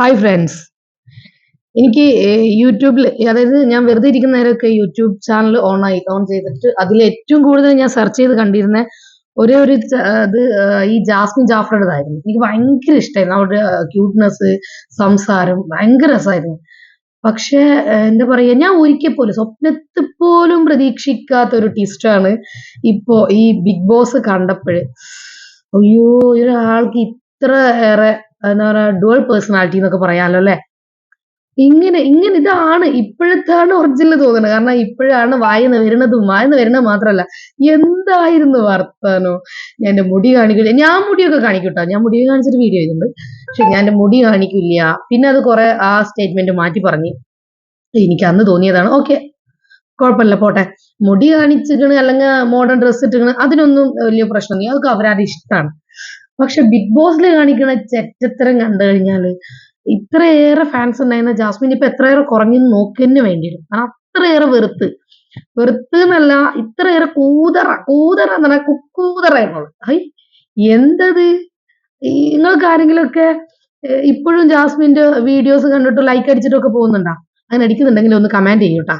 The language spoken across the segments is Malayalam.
Hi friends. എനിക്ക് യൂട്യൂബിൽ, അതായത് ഞാൻ വെറുതെ ഇരിക്കുന്ന നേരമൊക്കെ യൂട്യൂബ് ചാനൽ ഓൺ ചെയ്തിട്ട് അതിൽ ഏറ്റവും കൂടുതൽ ഞാൻ സെർച്ച് ചെയ്ത് കണ്ടിരുന്ന ഒരേ ഒരു ഇത് ഈ ജാസ്മിൻ ജാഫറുടേതായിരുന്നു. എനിക്ക് ഭയങ്കര ഇഷ്ടമായിരുന്നു അവരുടെ ക്യൂട്ട്നെസ്, സംസാരം ഭയങ്കര രസമായിരുന്നു. പക്ഷേ എന്താ പറയാ, ഞാൻ ഒരിക്കൽ പോലും സ്വപ്നത്തിൽ പോലും പ്രതീക്ഷിക്കാത്ത ഒരു ട്വിസ്റ്റാണ് ഇപ്പോ ഈ ബിഗ് ബോസ് കണ്ടപ്പോഴ്. അയ്യോ, ഒരാൾക്ക് ഇത്ര ഏറെ എന്താ പറയാ ഡുവൽ പേഴ്സണാലിറ്റി എന്നൊക്കെ പറയാലോ അല്ലെ. ഇങ്ങനെ ഇങ്ങനെ ഇതാണ് ഇപ്പോഴത്താണ് ഒറിജിനൽ തോന്നുന്നത്. കാരണം ഇപ്പോഴാണ് വായന്ന് വരുന്നത് മാത്രമല്ല, എന്തായിരുന്നു വർത്താനോ. ഞാൻ എന്റെ മുടി കാണിക്കില്ല, ഞാൻ മുടിയൊക്കെ കാണിക്കൂട്ടോ, ഞാൻ മുടിയൊക്കെ കാണിച്ചിട്ട് വീഡിയോ ചെയ്തിട്ടുണ്ട്. പക്ഷെ ഞാൻ എന്റെ മുടി കാണിക്കില്ല. പിന്നെ അത് കുറെ ആ സ്റ്റേറ്റ്മെന്റ് മാറ്റി പറഞ്ഞു. എനിക്ക് അന്ന് തോന്നിയതാണ്. ഓക്കെ, കുഴപ്പമില്ല, പോട്ടെ. മുടി കാണിച്ചിക്കണ് അല്ലെങ്കിൽ മോഡേൺ ഡ്രസ്സ് ഇട്ടിക്കണ്, അതിനൊന്നും വലിയ പ്രശ്നമൊന്നും, അതൊക്കെ അവരവരുടെ ഇഷ്ടമാണ്. പക്ഷെ ബിഗ് ബോസിൽ കാണിക്കുന്ന ചെറ്റത്തരം കണ്ടു കഴിഞ്ഞാല്, ഇത്രയേറെ ഫാൻസ് ഉണ്ടായിരുന്ന ജാസ്മിൻ ഇപ്പൊ എത്രയേറെ കുറഞ്ഞെന്ന് നോക്കുന്നതിന് വേണ്ടിയിട്ട് അത്രയേറെ വെറുത്ത് എന്നല്ല, ഇത്രയേറെ കൂതറ എന്ന് പറഞ്ഞാൽ കുക്കൂതറായിരുന്നു. ഹൈ, എന്തത്. നിങ്ങൾക്ക് ആരെങ്കിലും ഒക്കെ ഇപ്പോഴും ജാസ്മിന്റെ വീഡിയോസ് കണ്ടിട്ട് ലൈക്ക് അടിച്ചിട്ടൊക്കെ പോകുന്നുണ്ടോ? അങ്ങനെ അടിക്കുന്നുണ്ടെങ്കിൽ ഒന്ന് കമന്റ് ചെയ്യൂട്ടാ.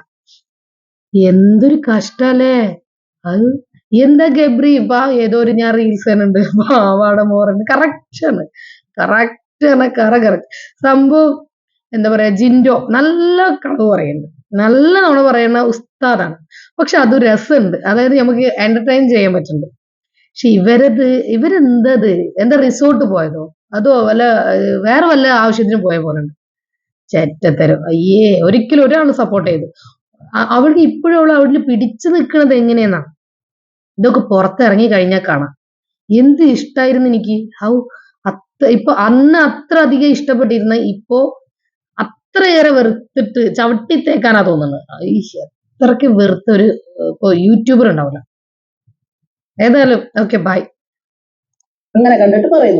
എന്തൊരു കഷ്ടല്ലേ അത്. എന്താ ഗബ്രി ഇപ്പൊ ഏതോ ഒരു ഞാൻ റീൽസ് ഉണ്ട്, പാവാട മോറുണ്ട്. കറക്റ്റ് സംഭവം. എന്താ പറയാ, ജിൻഡോ നല്ല കളവ് പറയുന്നുണ്ട്, നല്ല നുണ പറയുന്ന ഉസ്താദാണ്. പക്ഷെ അത് രസമുണ്ട്, അതായത് നമുക്ക് എന്റർടൈൻ ചെയ്യാൻ പറ്റുന്നുണ്ട്. പക്ഷെ ഇവരെന്തത്, എന്താ റിസോർട്ട് പോയതോ അതോ വല്ല വേറെ വല്ല ആവശ്യത്തിന് പോയ പോലെ ഉണ്ട്. ചെറ്റത്തരം. അയ്യേ, ഒരിക്കലും ഒരാൾ സപ്പോർട്ട് ചെയ്തു അവൾക്ക് ഇപ്പോഴും അവളിൽ പിടിച്ചു നിൽക്കുന്നത് എങ്ങനെയെന്നാ. ഇതൊക്കെ പുറത്തിറങ്ങി കഴിഞ്ഞാൽ കാണാം. എന്ത് ഇഷ്ടായിരുന്നു എനിക്ക്. ഹൗ, ഇപ്പൊ അന്ന് അത്ര അധികം ഇഷ്ടപ്പെട്ടിരുന്ന ഇപ്പോ അത്രയേറെ വെറുത്തിട്ട് ചവിട്ടിത്തേക്കാനാ തോന്നുന്നത്. അത്രയ്ക്ക് വെറുത്ത ഒരു ഇപ്പൊ യൂട്യൂബർ ഉണ്ടാവില്ല. ഏതായാലും ഓക്കെ, ബൈ. അങ്ങനെ കണ്ടിട്ട് പറയുന്നു.